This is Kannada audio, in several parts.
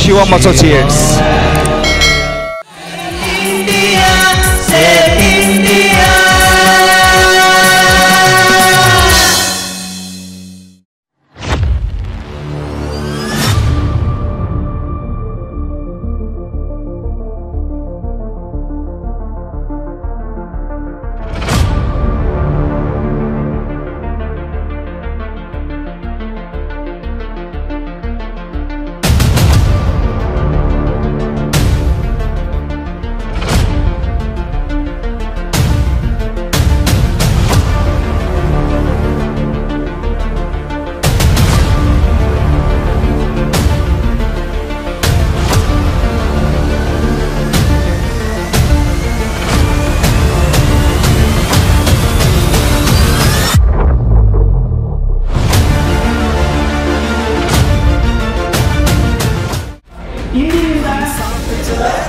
Shivam Associates.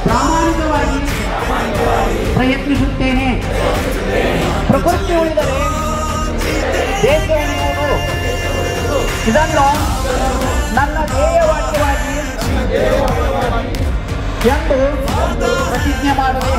ಪ್ರಾಮಾಣಿಕವಾಗಿ ಪ್ರಯತ್ನಿಸುತ್ತೇನೆ. ಪ್ರಕೃತಿ ಉಳಿದರೆ ದೇಶ ಉಳಿಯುವುದು. ಇದನ್ನು ನನ್ನ ಧ್ಯೇಯವಾಕ್ಯವಾಗಿ ಎಂದು ಪ್ರತಿಜ್ಞೆ ಮಾಡುವೆ.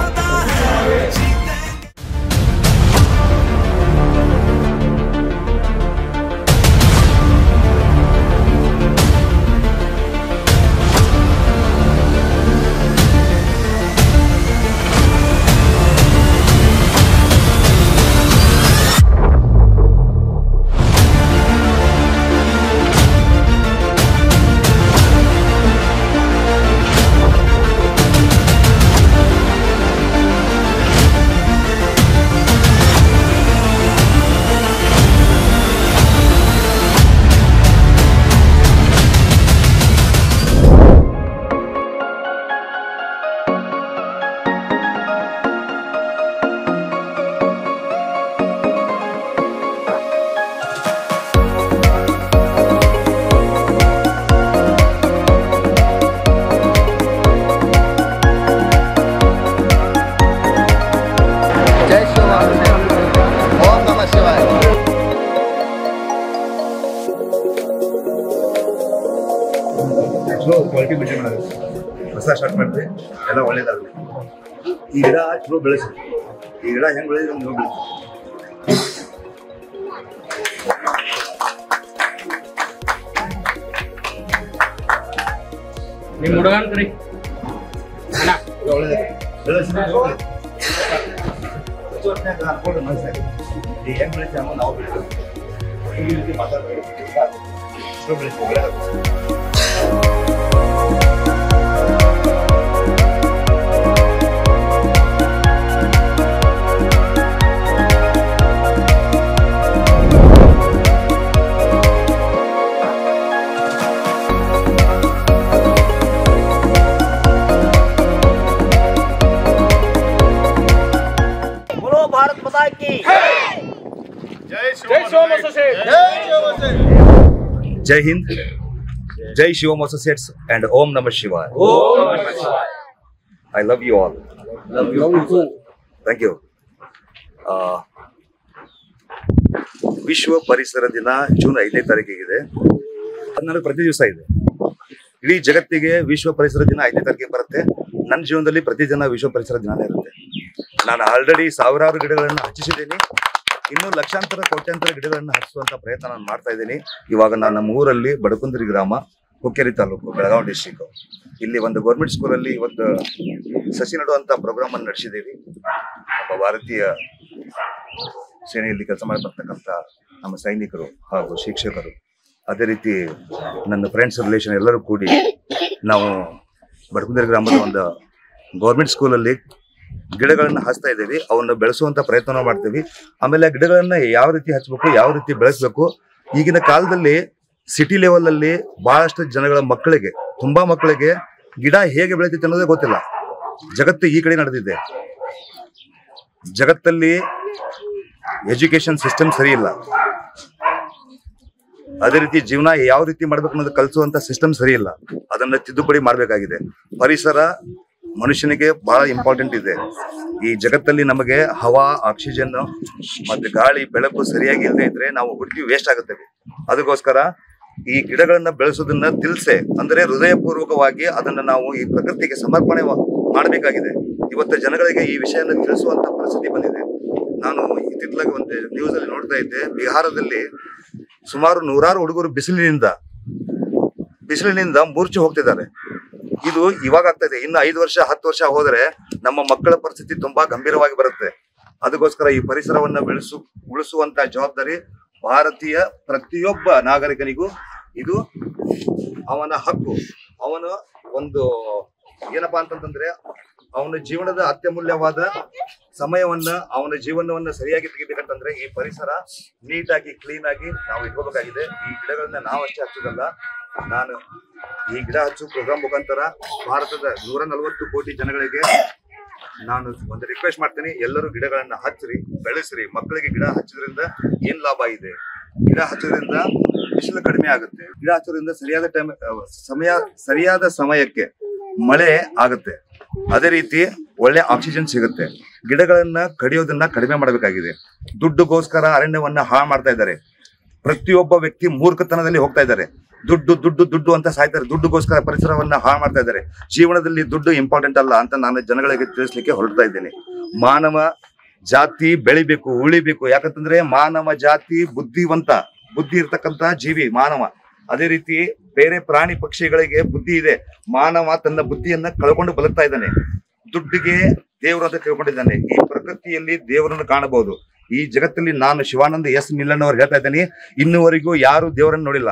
ಕ್ವಾಲಿಟಿ ಮೇಂಟೈನ್ ಮಾಡೋದು ಹೊಸ ಸ್ಟಾರ್ಟ್ ಮಾಡಿದ್ರೆ ಎಲ್ಲ ಒಳ್ಳೇದಾಗಲಿ. ಈ ಗಿಡ ಚಲೋ ಬೆಳೆಸಿ. ಈ ಗಿಡ ಹೆಂಗೆ ಬೆಳೆದ್ರೆ ನಮ್ಗೆ ನೋಡಿ ನಿಮ್ಮ ಹುಡುಗನ ಕಡೆ ಒಳ್ಳೇದಾಗಲಿ ಬೆಳೆಸಿ ಅನ್ಕೊಂಡು ಮನಸ್ಸಾಗಿ ಈ ಹೆಂಗೆ ಬೆಳೆಸಿ ನಾವು ಬೆಳೆಸ್ತೀವಿ. ಈ ರೀತಿ ಮಾತಾಡ್ಬೇಕು ಚಲೋ ಬೆಳೆಸ್ತೀವಿ. भारत माता की जय हिंद, जय Shivam Associates and Om Namah Shivaya. I love you all. Love you. Thank you. ವಿಶ್ವ ಪರಿಸರ ದಿನ ಜೂನ್ 5ನೇ ತಾರೀಕಿಗಿದೆ. ಅದು ನನಗೆ ಪ್ರತಿ ದಿವಸ ಇದೆ. ಇಡೀ ಜಗತ್ತಿಗೆ ವಿಶ್ವ ಪರಿಸರ ದಿನ 5ನೇ ತಾರೀಕಿಗೆ ಬರುತ್ತೆ. ನನ್ನ ಜೀವನದಲ್ಲಿ ಪ್ರತಿ ದಿನ ವಿಶ್ವ ಪರಿಸರ ದಿನನೇ ಇರುತ್ತೆ. ನಾನು ಆಲ್ರೆಡಿ ಸಾವಿರಾರು ಗಿಡಗಳನ್ನು ಹಚ್ಚಿಸಿದ್ದೀನಿ. ಇನ್ನೂ ಲಕ್ಷಾಂತರ ಕೋಟ್ಯಾಂತರ ಗಿಡಗಳನ್ನು ಹಚ್ಚಿಸುವಂತ ಪ್ರಯತ್ನ ನಾನು ಮಾಡ್ತಾ ಇದ್ದೀನಿ. ಇವಾಗ ನಾನು ನಮ್ಮ ಊರಲ್ಲಿ ಬಡಕುಂದ್ರಿ ಗ್ರಾಮ, ಹುಕ್ಕೇರಿ ತಾಲೂಕು, ಬೆಳಗಾವಿ ಡಿಸ್ಟ್ರಿಕ್ಟ್, ಇಲ್ಲಿ ಒಂದು ಗೌರ್ಮೆಂಟ್ ಸ್ಕೂಲಲ್ಲಿ ಇವತ್ತು ಸಸಿ ನೆಡುವಂತ ಪ್ರೋಗ್ರಾಮ್ ಅನ್ನು ನಡೆಸಿದ್ದೀವಿ. ನಮ್ಮ ಭಾರತೀಯ ಸೇನೆಯಲ್ಲಿ ಕೆಲಸ ಮಾಡಿ ಬರ್ತಕ್ಕಂಥ ನಮ್ಮ ಸೈನಿಕರು ಹಾಗೂ ಶಿಕ್ಷಕರು, ಅದೇ ರೀತಿ ನನ್ನ ಫ್ರೆಂಡ್ಸ್ ರಿಲೇಷನ್ ಎಲ್ಲರೂ ಕೂಡಿ ನಾವು ಬಡಕುಂದ್ರಿ ಗ್ರಾಮದ ಒಂದು ಗೌರ್ಮೆಂಟ್ ಸ್ಕೂಲಲ್ಲಿ ಗಿಡಗಳನ್ನು ಹಚ್ತಾ ಇದ್ದೀವಿ. ಅವನ್ನ ಬೆಳೆಸುವಂತ ಪ್ರಯತ್ನ ಮಾಡ್ತೀವಿ. ಆಮೇಲೆ ಗಿಡಗಳನ್ನ ಯಾವ ರೀತಿ ಹಚ್ಚಬೇಕು, ಯಾವ ರೀತಿ ಬೆಳೆಸಬೇಕು. ಈಗಿನ ಕಾಲದಲ್ಲಿ ಸಿಟಿ ಲೆವೆಲ್ ಅಲ್ಲಿ ಬಹಳಷ್ಟು ಜನಗಳ ಮಕ್ಕಳಿಗೆ, ತುಂಬಾ ಮಕ್ಕಳಿಗೆ ಗಿಡ ಹೇಗೆ ಬೆಳೀತೈತೆ ಅನ್ನೋದೇ ಗೊತ್ತಿಲ್ಲ. ಜಗತ್ತು ಈ ಕಡೆ ನಡೆದಿದೆ. ಜಗತ್ತಲ್ಲಿ ಎಜುಕೇಶನ್ ಸಿಸ್ಟಮ್ ಸರಿ ಇಲ್ಲ. ಅದೇ ರೀತಿ ಜೀವನ ಯಾವ ರೀತಿ ಮಾಡ್ಬೇಕು ಅನ್ನೋದು ಕಲಿಸುವಂತ ಸಿಸ್ಟಮ್ ಸರಿ ಇಲ್ಲ. ಅದನ್ನ ತಿದ್ದುಪಡಿ ಮಾಡಬೇಕಾಗಿದೆ. ಪರಿಸರ ಮನುಷ್ಯನಿಗೆ ಬಹಳ ಇಂಪಾರ್ಟೆಂಟ್ ಇದೆ. ಈ ಜಗತ್ತಲ್ಲಿ ನಮಗೆ ಹವಾ, ಆಕ್ಸಿಜನ್ ಮತ್ತೆ ಗಾಳಿ, ಬೆಳಕು ಸರಿಯಾಗಿ ಇಲ್ಲದೆ ಇದ್ರೆ ನಾವು ಹುಟ್ಟಿ ವೇಸ್ಟ್ ಆಗುತ್ತೇವೆ. ಅದಕ್ಕೋಸ್ಕರ ಈ ಗಿಡಗಳನ್ನ ಬೆಳೆಸೋದನ್ನ ದಿಲ್ಸೆ ಅಂದ್ರೆ ಹೃದಯಪೂರ್ವಕವಾಗಿ ಅದನ್ನ ನಾವು ಈ ಪ್ರಕೃತಿಗೆ ಸಮರ್ಪಣೆ ಮಾಡಬೇಕಾಗಿದೆ. ಇವತ್ತು ಜನಗಳಿಗೆ ಈ ವಿಷಯನ ತಿಳಿಸುವಂತ ಪರಿಸ್ಥಿತಿ ಬಂದಿದೆ. ನಾನು ಇತ್ತಿತ್ತಲಾಗಿ ಒಂದು ನ್ಯೂಸ್ ಅಲ್ಲಿ ನೋಡ್ತಾ ಇದ್ದೆ, ಬಿಹಾರದಲ್ಲಿ ಸುಮಾರು 100 ಹುಡುಗರು ಬಿಸಿಲಿನಿಂದ ಮೂರ್ಛೆ ಹೋಗ್ತಿದ್ದಾರೆ. ಇದು ಇವಾಗ ಆಗ್ತಾ ಇದೆ. ಇನ್ನು 5 ವರ್ಷ 10 ವರ್ಷ ಹೋದ್ರೆ ನಮ್ಮ ಮಕ್ಕಳ ಪರಿಸ್ಥಿತಿ ತುಂಬಾ ಗಂಭೀರವಾಗಿ ಬರುತ್ತೆ. ಅದಕ್ಕೋಸ್ಕರ ಈ ಪರಿಸರವನ್ನ ಉಳಿಸುವಂತ ಜವಾಬ್ದಾರಿ ಭಾರತೀಯ ಪ್ರತಿಯೊಬ್ಬ ನಾಗರಿಕನಿಗೂ. ಇದು ಅವನ ಹಕ್ಕು. ಅವನ ಒಂದು ಏನಪ್ಪಾ ಅಂತಂದ್ರೆ ಅವನ ಜೀವನದ ಅತ್ಯಮೂಲ್ಯವಾದ ಸಮಯವನ್ನ, ಅವನ ಜೀವನವನ್ನ ಸರಿಯಾಗಿ ತೆಗಿಬೇಕಂತಂದ್ರೆ ಈ ಪರಿಸರ ನೀಟಾಗಿ ಕ್ಲೀನ್ ಆಗಿ ನಾವು ಇಟ್ಕೋಬೇಕಾಗಿದೆ. ಈ ಗಿಡಗಳನ್ನ ನಾವು ಅಷ್ಟೇ ಹಚ್ಚೋದಲ್ಲ, ನಾನು ಈ ಗಿಡ ಹಚ್ಚು ಪ್ರೋಗ್ರಾಮ್ ಮುಖಾಂತರ ಭಾರತದ 140 ಕೋಟಿ ಜನಗಳಿಗೆ ನಾನು ಒಂದು ರಿಕ್ವೆಸ್ಟ್ ಮಾಡ್ತೀನಿ, ಎಲ್ಲರೂ ಗಿಡಗಳನ್ನ ಹಚ್ಚ್ರಿ, ಬೆಳೆಸ್ರಿ. ಮಕ್ಕಳಿಗೆ ಗಿಡ ಹಚ್ಚೋದ್ರಿಂದ ಏನ್ ಲಾಭ ಇದೆ? ಗಿಡ ಹಚ್ಚೋದ್ರಿಂದ ಬಿಸಿಲು ಕಡಿಮೆ ಆಗುತ್ತೆ. ಗಿಡ ಹಚ್ಚೋದ್ರಿಂದ ಸರಿಯಾದ ಸಮಯಕ್ಕೆ ಮಳೆ ಆಗುತ್ತೆ. ಅದೇ ರೀತಿ ಒಳ್ಳೆ ಆಕ್ಸಿಜನ್ ಸಿಗುತ್ತೆ. ಗಿಡಗಳನ್ನ ಕಡಿಯೋದನ್ನ ಕಡಿಮೆ ಮಾಡಬೇಕಾಗಿದೆ. ದುಡ್ಡುಗೋಸ್ಕರ ಅರಣ್ಯವನ್ನ ಹಾಳು ಮಾಡ್ತಾ ಇದ್ದಾರೆ. ಪ್ರತಿಯೊಬ್ಬ ವ್ಯಕ್ತಿ ಮೂರ್ಖತನದಲ್ಲಿ ಹೋಗ್ತಾ ಇದ್ದಾರೆ. ದುಡ್ಡು ಅಂತ ಸಾಯ್ತಾರೆ. ದುಡ್ಡುಗೋಸ್ಕರ ಪರಿಸರವನ್ನ ಹಾಳು ಮಾಡ್ತಾ ಇದ್ದಾರೆ. ಜೀವನದಲ್ಲಿ ದುಡ್ಡು ಇಂಪಾರ್ಟೆಂಟ್ ಅಲ್ಲ ಅಂತ ನಾನು ಜನಗಳಿಗೆ ತಿಳಿಸ್ಲಿಕ್ಕೆ ಹೊರಡ್ತಾ ಇದ್ದೇನೆ. ಮಾನವ ಜಾತಿ ಬೆಳಿಬೇಕು, ಉಳಿಬೇಕು. ಯಾಕಂತಂದ್ರೆ ಮಾನವ ಜಾತಿ ಬುದ್ಧಿ ಇರ್ತಕ್ಕಂತ ಜೀವಿ ಮಾನವ. ಅದೇ ರೀತಿ ಬೇರೆ ಪ್ರಾಣಿ ಪಕ್ಷಿಗಳಿಗೆ ಬುದ್ಧಿ ಇದೆ. ಮಾನವ ತನ್ನ ಬುದ್ಧಿಯನ್ನ ಕಳ್ಕೊಂಡು ಬದುಕ್ತಾ ಇದ್ದಾನೆ. ದುಡ್ಡಿಗೆ ದೇವರು ಅಂತ ತಿಳ್ಕೊಂಡಿದ್ದಾನೆ. ಈ ಪ್ರಕೃತಿಯಲ್ಲಿ ದೇವರನ್ನು ಕಾಣಬಹುದು. ಈ ಜಗತ್ತಲ್ಲಿ ನಾನು ಶಿವಾನಂದ ಎಸ್ ನಿಲ್ಲನ್ ಅವ್ರು ಹೇಳ್ತಾ ಇದ್ದೇನೆ, ಇನ್ನುವರೆಗೂ ಯಾರು ದೇವರನ್ನು ನೋಡಿಲ್ಲ.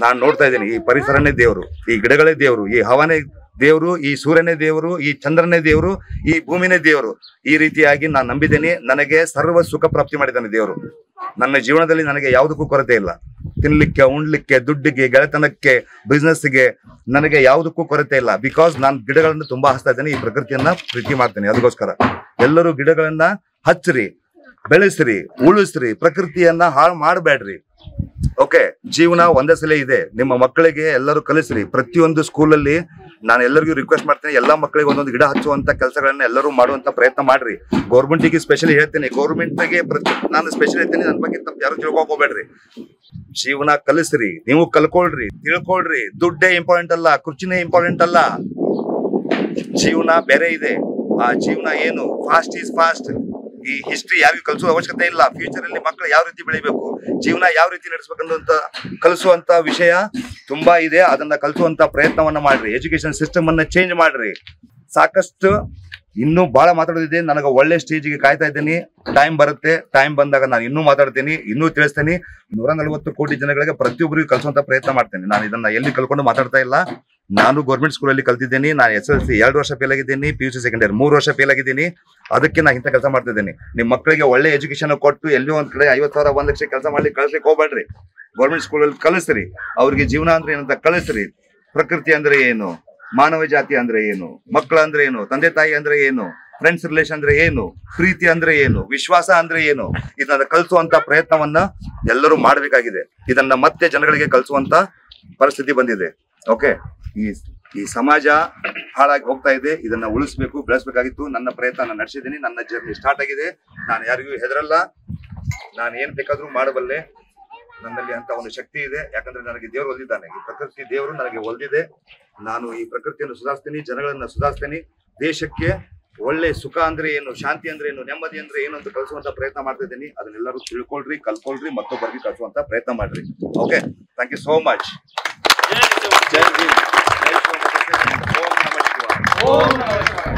ನಾನ್ ನೋಡ್ತಾ ಇದ್ದೀನಿ. ಈ ಪರಿಸರನೇ ದೇವರು, ಈ ಗಿಡಗಳೇ ದೇವರು, ಈ ಹವನೇ ದೇವರು, ಈ ಸೂರ್ಯನೇ ದೇವರು, ಈ ಚಂದ್ರನೇ ದೇವರು, ಈ ಭೂಮಿನೇ ದೇವರು. ಈ ರೀತಿಯಾಗಿ ನಾನು ನಂಬಿದ್ದೇನೆ. ನನಗೆ ಸರ್ವ ಸುಖ ಪ್ರಾಪ್ತಿ ಮಾಡಿದ್ದಾನೆ ದೇವರು. ನನ್ನ ಜೀವನದಲ್ಲಿ ನನಗೆ ಯಾವುದಕ್ಕೂ ಕೊರತೆ ಇಲ್ಲ. ತಿನ್ಲಿಕ್ಕೆ, ಉಣ್ಲಿಕ್ಕೆ, ದುಡ್ಡಿಗೆ, ಗೆಳೆತನಕ್ಕೆ, ಬಿಸ್ನೆಸ್ಗೆ ನನಗೆ ಯಾವುದಕ್ಕೂ ಕೊರತೆ ಇಲ್ಲ. ಬಿಕಾಸ್ ನಾನು ಗಿಡಗಳನ್ನು ತುಂಬಾ ಹಚ್ತಾ ಇದ್ದೇನೆ. ಈ ಪ್ರಕೃತಿಯನ್ನ ಪ್ರೀತಿ ಮಾಡ್ತೇನೆ. ಅದಕ್ಕೋಸ್ಕರ ಎಲ್ಲರೂ ಗಿಡಗಳನ್ನ ಹಚ್ಚ್ರಿ, ಬೆಳೆಸ್ರಿ, ಉಳಿಸ್ರಿ. ಪ್ರಕೃತಿಯನ್ನ ಹಾಳು ಮಾಡಬೇಡ್ರಿ. ಓಕೆ, ಜೀವನ ಒಂದೇ ಸಲ ಇದೆ. ನಿಮ್ಮ ಮಕ್ಕಳಿಗೆ ಎಲ್ಲರೂ ಕಲಿಸ್ರಿ. ಪ್ರತಿಯೊಂದು ಸ್ಕೂಲಲ್ಲಿ ನಾನು ಎಲ್ಲರಿಗೂ ರಿಕ್ವೆಸ್ಟ್ ಮಾಡ್ತೇನೆ, ಎಲ್ಲಾ ಮಕ್ಕಳಿಗೆ ಒಂದೊಂದು ಗಿಡ ಹಚ್ಚುವಂತ ಕೆಲಸಗಳನ್ನ ಎಲ್ಲರೂ ಮಾಡುವಂತ ಪ್ರಯತ್ನ ಮಾಡ್ರಿ. ಗೌರ್ಮೆಂಟಿಗೆ ಸ್ಪೆಷಲಿ ಹೇಳ್ತೇನೆ, ಗೌರ್ಮೆಂಟ್ಗೆ ನಾನು ಸ್ಪೆಷಲ್ ಹೇಳ್ತೇನೆ. ನನ್ನ ಬಗ್ಗೆ ತಪ್ಪು ಯಾರು ತಿಳ್ಕೊಬೇಡ್ರಿ. ಜೀವನ ಕಲಿಸ್ರಿ, ನೀವು ಕಲ್ಕೊಳ್ರಿ, ತಿಳ್ಕೊಳ್ರಿ. ದುಡ್ಡೇ ಇಂಪಾರ್ಟೆಂಟ್ ಅಲ್ಲ, ಕುರ್ಚಿನೇ ಇಂಪಾರ್ಟೆಂಟ್ ಅಲ್ಲ. ಜೀವನ ಬೇರೆ ಇದೆ. ಆ ಜೀವನ ಏನು? Fast is fast. ಈ ಹಿಸ್ಟ್ರಿ ಯಾರಿಗೂ ಕಲಿಸುವ ಅವಶ್ಯಕತೆ ಇಲ್ಲ. ಫ್ಯೂಚರ್ ಅಲ್ಲಿ ಮಕ್ಕಳು ಯಾವ ರೀತಿ ಬೆಳಿಬೇಕು, ಜೀವನ ಯಾವ ರೀತಿ ನಡೆಸಬೇಕಂತ ಕಲಿಸುವಂತ ವಿಷಯ ತುಂಬಾ ಇದೆ. ಅದನ್ನ ಕಲಿಸುವಂತ ಪ್ರಯತ್ನವನ್ನ ಮಾಡ್ರಿ. ಎಜುಕೇಶನ್ ಸಿಸ್ಟಮ್ ಅನ್ನ ಚೇಂಜ್ ಮಾಡ್ರಿ. ಸಾಕಷ್ಟು ಇನ್ನೂ ಬಹಳ ಮಾತಾಡೋದಿದೆ. ನನಗೆ ಒಳ್ಳೆ ಸ್ಟೇಜ್ಗೆ ಕಾಯ್ತಾ ಇದ್ದೀನಿ. ಟೈಮ್ ಬರುತ್ತೆ. ಟೈಮ್ ಬಂದಾಗ ನಾನು ಇನ್ನೂ ಮಾತಾಡ್ತೀನಿ, ಇನ್ನೂ ತಿಳಿಸ್ತೇನೆ. 140 ಕೋಟಿ ಜನಗಳಿಗೆ ಪ್ರತಿಯೊಬ್ಬರಿಗೂ ಕಲಿಸುವಂತ ಪ್ರಯತ್ನ ಮಾಡ್ತೇನೆ. ನಾನು ಇದನ್ನ ಎಲ್ಲಿ ಕಲ್ಕೊಂಡು ಮಾತಾಡ್ತಾ ಇಲ್ಲ. ನಾನು ಗೌರ್ಮೆಂಟ್ ಸ್ಕೂಲಲ್ಲಿ ಕಲ್ತಿದ್ದೀನಿ. ನಾನು SSLC 2 ವರ್ಷ ಫೇಲ್ ಆಗಿದ್ದೀನಿ. PUC ಸೆಕೆಂಡ್ ಇಯರ್ 3 ವರ್ಷ ಫೇಲ್ ಆಗಿದ್ದೀನಿ. ಅದಕ್ಕೆ ನಾನು ಇಂಥ ಕೆಲಸ ಮಾಡ್ತಾ ಇದ್ದೀನಿ. ನಿಮ್ಮ ಮಕ್ಕಳಿಗೆ ಒಳ್ಳೆ ಎಜುಕೇಶನ್ ಕೊಟ್ಟು ಎಲ್ಲೋ ಒಂದ್ ಕಡೆ 50,000 1 ಲಕ್ಷ ಕೆಲಸ ಮಾಡ್ಲಿಕ್ಕೆ ಕಳಿಸ್ಲಿಕ್ಕೆ ಹೋಗ್ಬೇಡ್ರಿ. ಗೌರ್ಮೆಂಟ್ ಸ್ಕೂಲಲ್ಲಿ ಕಲಿಸ್ರಿ. ಅವ್ರಿಗೆ ಜೀವನ ಅಂದ್ರೆ ಏನಂತ ಕಲಿಸ್ರಿ. ಪ್ರಕೃತಿ ಅಂದ್ರೆ ಏನು, ಮಾನವ ಜಾತಿ ಅಂದ್ರೆ ಏನು, ಮಕ್ಕಳ ಅಂದ್ರೆ ಏನು, ತಂದೆ ತಾಯಿ ಅಂದ್ರೆ ಏನು, ಫ್ರೆಂಡ್ಸ್ ರಿಲೇಷನ್ ಅಂದ್ರೆ ಏನು, ಪ್ರೀತಿ ಅಂದ್ರೆ ಏನು, ವಿಶ್ವಾಸ ಅಂದ್ರೆ ಏನು, ಇದನ್ನ ಕಲಿಸುವಂತ ಪ್ರಯತ್ನವನ್ನ ಎಲ್ಲರೂ ಮಾಡಬೇಕಾಗಿದೆ. ಇದನ್ನ ಮತ್ತೆ ಜನಗಳಿಗೆ ಕಲಿಸುವಂತ ಪರಿಸ್ಥಿತಿ ಬಂದಿದೆ. ಓಕೆ, ಈ ಸಮಾಜ ಹಾಳಾಗಿ ಹೋಗ್ತಾ ಇದೆ. ಇದನ್ನ ಉಳಿಸ್ಬೇಕು, ಬೆಳೆಸ್ಬೇಕಾಗಿತ್ತು. ನನ್ನ ಪ್ರಯತ್ನ ನಾನು ನಡೆಸಿದ್ದೀನಿ. ನನ್ನ ಜರ್ನಿ ಸ್ಟಾರ್ಟ್ ಆಗಿದೆ. ನಾನು ಯಾರಿಗೂ ಹೆದರಲ್ಲ. ನಾನು ಏನ್ ಬೇಕಾದ್ರೂ ಮಾಡಬಲ್ಲೆ. ನನ್ನಲ್ಲಿ ಅಂತ ಒಂದು ಶಕ್ತಿ ಇದೆ. ಯಾಕಂದ್ರೆ ನನಗೆ ದೇವರು ಒಲ್ದಿದ್ದಾನೆ. ಈ ಪ್ರಕೃತಿ ದೇವರು ನನಗೆ ಒಲ್ದಿದೆ. ನಾನು ಈ ಪ್ರಕೃತಿಯನ್ನು ಸುಧಾರಿಸ್ತೀನಿ, ಜನಗಳನ್ನ ಸುಧಾರಿಸ್ತೀನಿ. ದೇಶಕ್ಕೆ ಒಳ್ಳೆ ಸುಖ ಅಂದ್ರೆ ಏನು, ಶಾಂತಿ ಅಂದ್ರೆ ಏನು, ನೆಮ್ಮದಿ ಅಂದ್ರೆ ಏನು ಅಂತ ಕಲಿಸುವಂತ ಪ್ರಯತ್ನ ಮಾಡ್ತಾ ಇದ್ದೀನಿ. ಅದನ್ನೆಲ್ಲರೂ ತಿಳ್ಕೊಳ್ರಿ, ಕಲ್ಕೊಳ್ರಿ, ಮತ್ತೊಬ್ಬರಿಗೆ ಕಲಿಸುವಂತ ಪ್ರಯತ್ನ ಮಾಡ್ರಿ. Okay, thank you so much. ಜೈ ಭೀಮ್. ಓಂ ನಮಃ ಶಿವಾಯ. ಓಂ ನಮಃ ಶಿವಾಯ.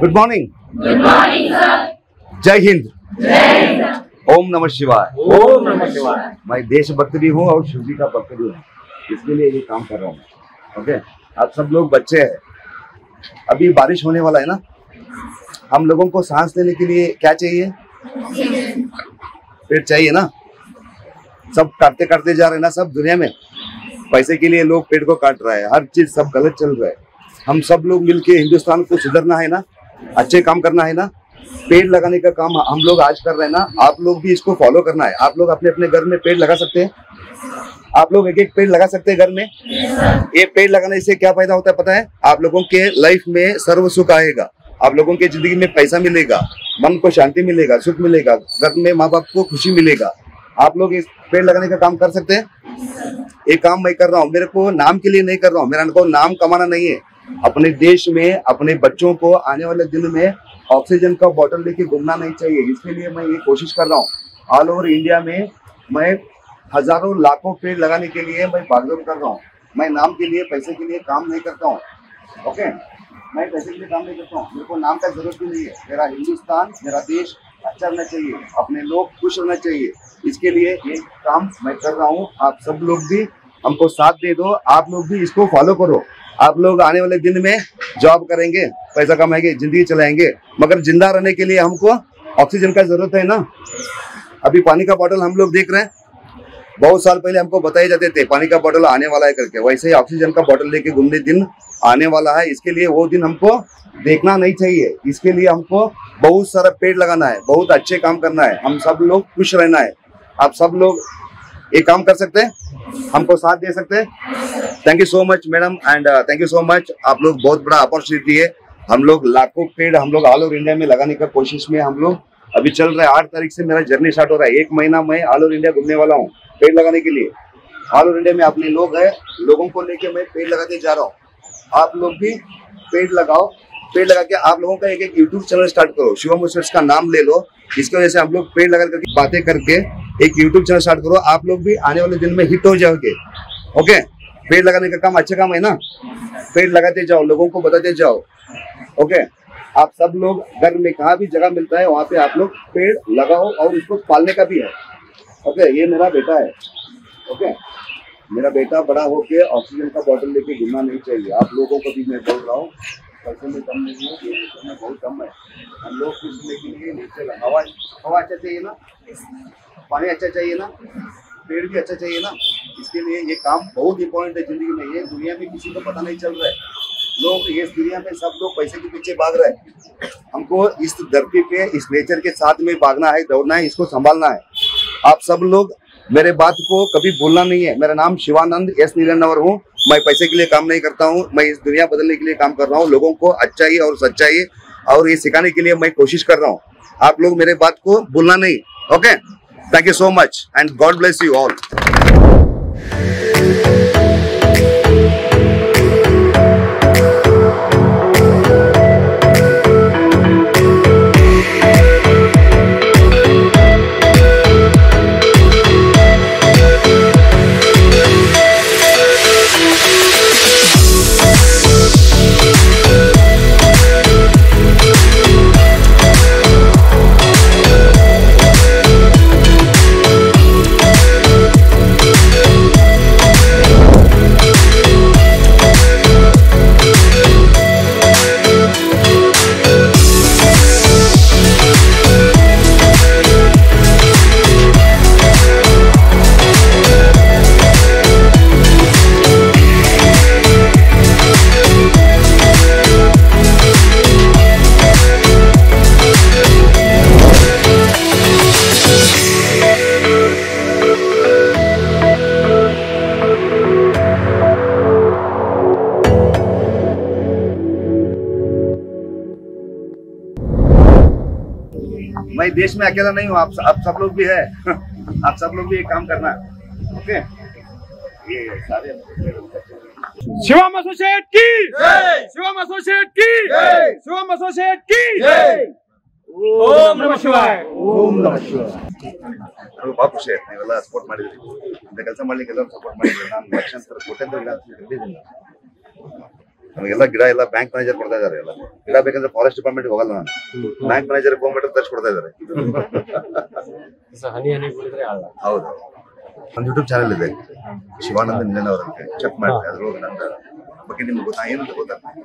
Good morning. जय हिंद। ओम नमः शिवाय। ओम नमः शिवाय। मैं देशभक्त भी हूँ और शिव जी का भक्त भी हूँ, इसके लिए ये काम कर रहा हूँ। ओके, आप सब लोग बच्चे हैं, अभी बारिश होने वाला है ना, हम लोगों को सांस लेने के लिए क्या चाहिए? पेड़ चाहिए ना। सब काटते काटते जा रहे हैं ना, सब दुनिया में पैसे के लिए लोग पेड़ को काट रहा है, हर चीज सब गलत चल रहा है। हम सब लोग मिलके हिंदुस्तान को सुधरना है ना, अच्छे काम करना है ना, पेड़ लगाने का काम हम लोग आज कर रहे हैं ना, आप लोग भी इसको फॉलो करना है। आप लोग अपने अपने घर में पेड़ लगा सकते हैं, आप लोग एक एक पेड़ लगा सकते हैं घर में। ये पेड़ लगाने से क्या फायदा होता है पता है? आप लोगों के लाइफ में सर्व सुख आएगा, आप लोगों के जिंदगी में पैसा मिलेगा, मन को शांति मिलेगा, सुख मिलेगा, घर में माँ बाप को खुशी मिलेगा। आप लोग इस पेड़ लगाने का काम कर सकते हैं। ये काम मैं कर रहा हूँ, मेरे को नाम के लिए नहीं कर रहा हूँ, मेरा को नाम कमाना नहीं है। अपने देश में अपने बच्चों को आने वाले दिन में ऑक्सीजन का बॉटल लेके घूमना नहीं चाहिए, इसके लिए मैं ये कोशिश कर रहा हूँ। ऑल ओवर इंडिया में मैं हजारों लाखों पेड़ लगाने के लिए मैं भागदौड़ कर रहा हूँ। मैं नाम के लिए पैसे के लिए काम नहीं करता हूँ। ओके, मैं पैसे के लिए काम नहीं करता हूँ, मेरे को नाम का जरूरत भी नहीं है। मेरा हिंदुस्तान, मेरा देश अच्छा रहना चाहिए, अपने लोग खुश रहना चाहिए, इसके लिए ये काम मैं कर रहा हूँ। आप सब लोग भी हमको साथ दे दो, आप लोग भी इसको फॉलो करो। आप लोग आने वाले दिन में जॉब करेंगे, पैसा कमाएंगे, जिंदगी चलाएंगे, मगर जिंदा रहने के लिए हमको ऑक्सीजन का जरूरत है ना। अभी पानी का बोतल हम लोग देख रहे हैं, बहुत साल पहले हमको बताए जाते थे पानी का बोतल आने वाला है करके, वैसे ही ऑक्सीजन का बोतल लेके घूमने दिन आने वाला है। इसके लिए वो दिन हमको देखना नहीं चाहिए, इसके लिए हमको बहुत सारा पेड़ लगाना है, बहुत अच्छे काम करना है, हम सब लोग खुश रहना है। आप सब लोग ये काम कर सकते हैं, हमको साथ दे सकते हैं। Thank you so much madam and thank you so much. आप लोग बहुत बड़ा अपॉर्चुनिटी है, हम लोग लाखों पेड़ हम लोग ऑल ओवर इंडिया में लगाने का कोशिश में हम लोग अभी चल रहा है। 8 तारीख से मेरा जर्नी स्टार्ट हो रहा है, 1 महीना मैं ऑल ओवर इंडिया घूमने वाला हूँ पेड़ लगाने के लिए। ऑल ओवर इंडिया में अपने लोग हैं, लोगों को लेके मैं पेड़ लगाते जा रहा हूँ। आप लोग भी पेड़ लगाओ, पेड़ लगा के आप लोगों का एक एक यूट्यूब चैनल स्टार्ट करो, शिवम मोटर्स का नाम ले लो। इसकी वजह से हम लोग पेड़ लगा करके बातें करके एक यूट्यूब चैनल स्टार्ट करो, आप लोग भी आने वाले दिन में हिट हो जाओगे। ओके, पेड़ लगाने का काम अच्छा काम है ना, पेड़ लगाते जाओ, लोगों को बताते जाओ। ओके, आप सब लोग घर में कहाँ भी जगह मिलता है वहाँ पे आप लोग पेड़ लगाओ और उसको पालने का भी है। ओके, ये मेरा बेटा है। ओके, मेरा बेटा बड़ा होके ऑक्सीजन का बॉटल लेके घूमना नहीं चाहिए। आप लोगों को भी मैं बोल रहा हूँ, पैसे में कम नहीं है, ये पैसे में बहुत कम है। हम लोग खुशने के लिए नीचे हवा अच्छा चाहिए ना, पानी अच्छा चाहिए ना, पेड़ भी अच्छा चाहिए ना, इसके लिए ये काम बहुत इंपॉर्टेंट है जिंदगी में। ये दुनिया में किसी को पता नहीं चल रहा है, लोग ये दुनिया में सब लोग पैसे के पीछे भाग रहे हैं। हमको इस धरती पे इस नेचर के साथ में भागना है, दौड़ना है, इसको संभालना है। आप सब लोग मेरे बात को कभी भूलना नहीं है। मेरा नाम शिवानंद एस नीलनवर हूँ, मैं पैसे के लिए काम नहीं करता हूँ, मैं इस दुनिया बदलने के लिए काम कर रहा हूँ। लोगों को अच्छाई और सच्चाई और ये सिखाने के लिए मैं कोशिश कर रहा हूँ। आप लोग मेरे बात को भूलना नहीं। Okay, thank you so much and God bless you all. मैं देश में अकेला नहीं हूँ, आप सब लोग भी है। आप सब लोग भी एक काम करना। ओके, ये सारे शिवम एसोसिएट की जय, शिवम एसोसिएट की जय, शिवम एसोसिएट की जय। ओम नमः शिवाय। ओम नमः शिवाय। ಭಾಳ ಖುಷಿ ಆಯ್ತು, ನೀವೆಲ್ಲ ಸಪೋರ್ಟ್ ಮಾಡಿದ್ರಿ, ಇಂಥ ಕೆಲಸ ಮಾಡ್ಲಿಕ್ಕೆ ಎಲ್ಲರೂ ಸಪೋರ್ಟ್ ಮಾಡಿದ್ರಿ। ನಾನು ಲಕ್ಷಾಂತರ ಕೋಟ್ಯಾಂತರ ವಿಧಾನಸಭೆ ಗೆದ್ದಿದ್ದೀನಿ, ನಮಗೆಲ್ಲ ಗಿಡ ಎಲ್ಲ ಬ್ಯಾಂಕ್ ಮ್ಯಾನೇಜರ್ ಕೊಡ್ತಾ ಇದಾರೆ. ಎಲ್ಲ ಗಿಡ ಬೇಕಂದ್ರೆ ಫಾರೆಸ್ಟ್ ಡಿಪಾರ್ಟ್ಮೆಂಟ್ ಹೋಗಲ್ಲ ನಾನು, ಬ್ಯಾಂಕ್ ಮ್ಯಾನೇಜರ್ ಹೋಗ್ಬಿಟ್ಟು ತರ್ಸಿ ಕೊಡ್ತಾ ಇದಾರೆ. ಹೌದು, ಒಂದು ಯೂಟ್ಯೂಬ್ ಚಾನೆಲ್ ಇದೆ ಶಿವಾನಂದ ನಿಲನ್ ಅವರಂತ, ಚೆಕ್ ಮಾಡಿ. ಅದ್ರೊಳಗೆ ನನ್ನ ಬಗ್ಗೆ ನಿಮ್ಗೆ ಗೊತ್ತಾ ಏನು ಅಂತ ಗೊತ್ತಾಗ್ತದೆ.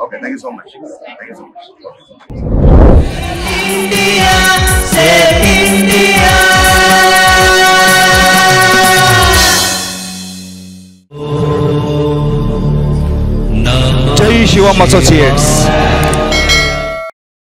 Okay, thank you so much. Thank you so much. ಜೈ ಶಿವಂ ಅಸೋಸಿಯೇಟ್ಸ್.